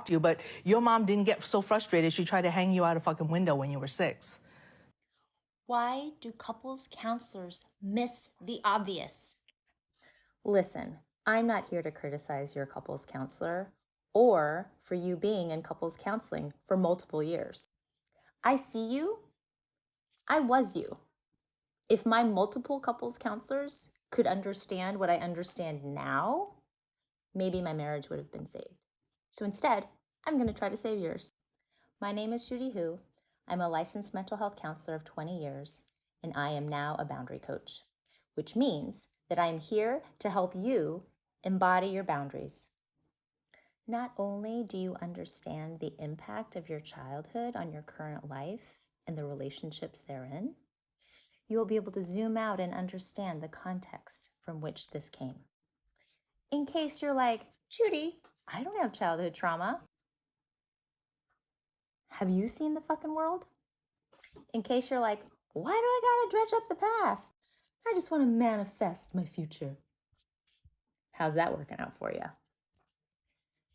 you, but your mom didn't get so frustrated she tried to hang you out a fucking window when you were 6. Why do couples counselors miss the obvious? Listen, I'm not here to criticize your couples counselor or for you being in couples counseling for multiple years. I see you. I was you. If my multiple couples counselors could understand what I understand now, maybe my marriage would have been saved. So instead, I'm going to try to save yours. My name is Judy Hu. I'm a licensed mental health counselor of 20 years, and I am now a boundary coach, which means that I am here to help you embody your boundaries. Not only do you understand the impact of your childhood on your current life and the relationships therein, you will be able to zoom out and understand the context from which this came. In case you're like, Judy, I don't have childhood trauma. Have you seen the fucking world? In case you're like, why do I gotta dredge up the past? I just want to manifest my future. How's that working out for you?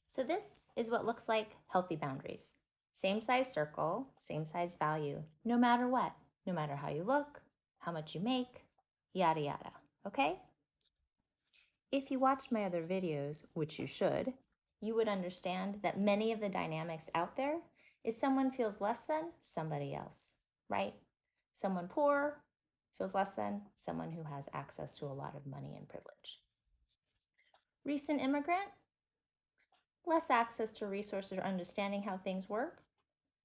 So this is what looks like healthy boundaries. Same size circle, same size value, no matter what, no matter how you look, how much you make, yada yada, okay? If you watched my other videos, which you should, you would understand that many of the dynamics out there is someone feels less than somebody else, right? Someone poor feels less than someone who has access to a lot of money and privilege. Recent immigrant, less access to resources or understanding how things work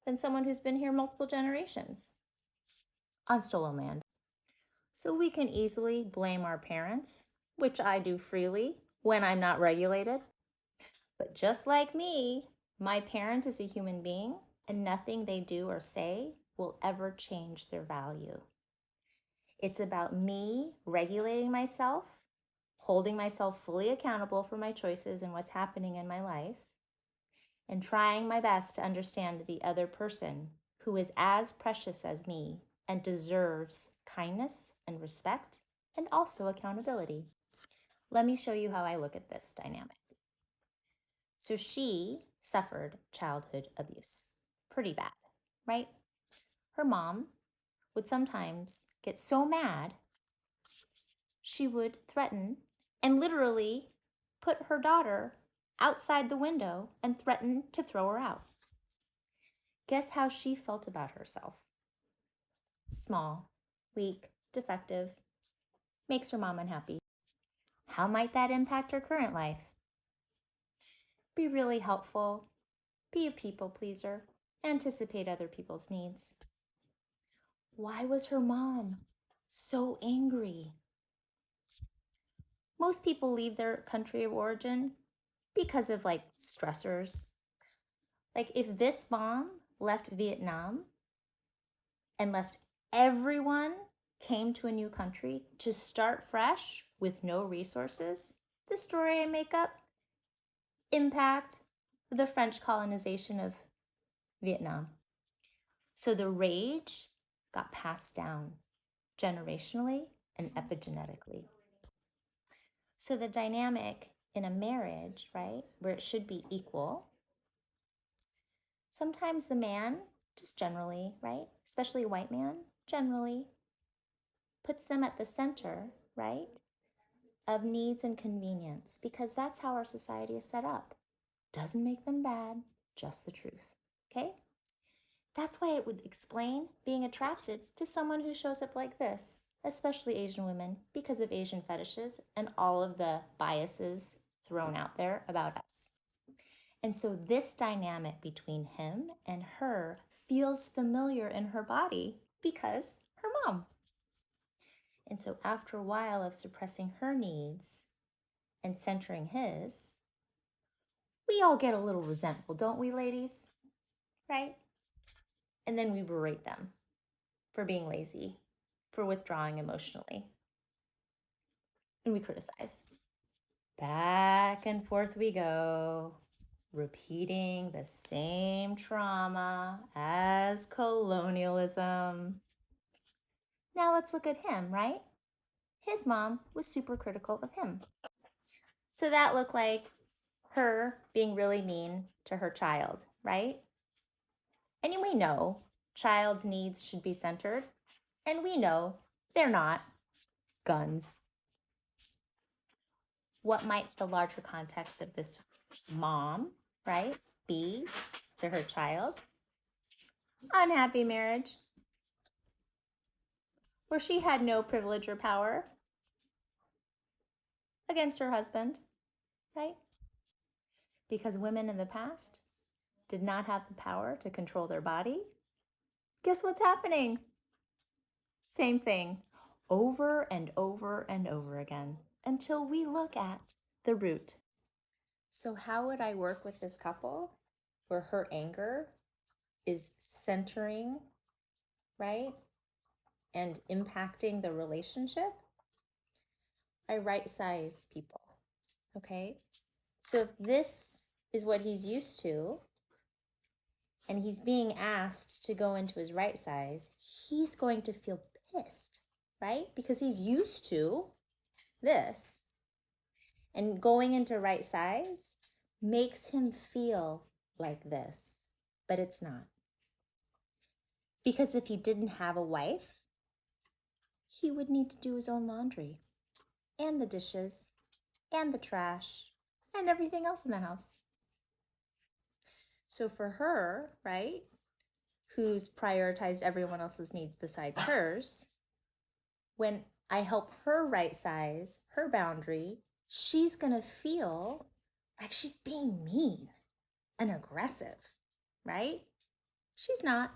than someone who's been here multiple generations on stolen land. So we can easily blame our parents, which I do freely when I'm not regulated. But just like me, my parent is a human being, and nothing they do or say will ever change their value. It's about me regulating myself, holding myself fully accountable for my choices and what's happening in my life, and trying my best to understand the other person who is as precious as me and deserves kindness and respect and also accountability. Let me show you how I look at this dynamic. So she suffered childhood abuse. Pretty bad, right? Her mom would sometimes get so mad, she would threaten and literally put her daughter outside the window and threaten to throw her out. Guess how she felt about herself? Small, weak, defective, makes her mom unhappy. How might that impact her current life? Be really helpful, be a people pleaser, anticipate other people's needs. Why was her mom so angry? Most people leave their country of origin because of like stressors. Like if this mom left Vietnam and left everyone, came to a new country to start fresh with no resources, the story I make up, impact the French colonization of Vietnam. So the rage got passed down generationally and epigenetically. So the dynamic in a marriage, right, where it should be equal, sometimes the man, just generally, right, especially a white man, generally puts them at the center, right, of needs and convenience because that's how our society is set up. Doesn't make them bad, just the truth, okay? That's why it would explain being attracted to someone who shows up like this, especially Asian women, because of Asian fetishes and all of the biases thrown out there about us. And so this dynamic between him and her feels familiar in her body because her mom. And so after a while of suppressing her needs and centering his, we all get a little resentful, don't we, ladies? Right? And then we berate them for being lazy, for withdrawing emotionally. And we criticize. Back and forth we go, repeating the same trauma as colonialism. Now let's look at him, right? His mom was super critical of him. So that looked like her being really mean to her child, right? And we know child's needs should be centered, and we know they're not. Guns. What might the larger context of this mom, right, be to her child? Unhappy marriage, where she had no privilege or power against her husband, right? Because women in the past did not have the power to control their body. Guess what's happening? Same thing over and over and over again until we look at the root. So how would I work with this couple where her anger is centering, right, and impacting the relationship? I right size people, okay? So if this is what he's used to, and he's being asked to go into his right size, he's going to feel pissed, right? Because he's used to this. And going into right size makes him feel like this, but it's not. Because if he didn't have a wife, he would need to do his own laundry and the dishes and the trash and everything else in the house. So for her, right, who's prioritized everyone else's needs besides hers, when I help her right size her boundary, she's going to feel like she's being mean and aggressive, right? She's not.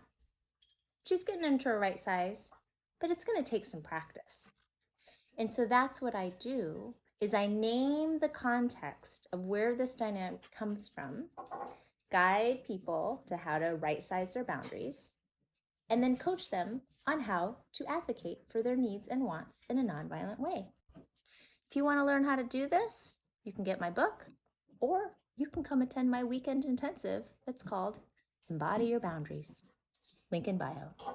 She's getting into her right size, but it's going to take some practice. And so that's what I do, is I name the context of where this dynamic comes from, guide people to how to right size their boundaries, and then coach them on how to advocate for their needs and wants in a nonviolent way. If you want to learn how to do this, you can get my book, or you can come attend my weekend intensive that's called Embody Your Boundaries. Link in bio.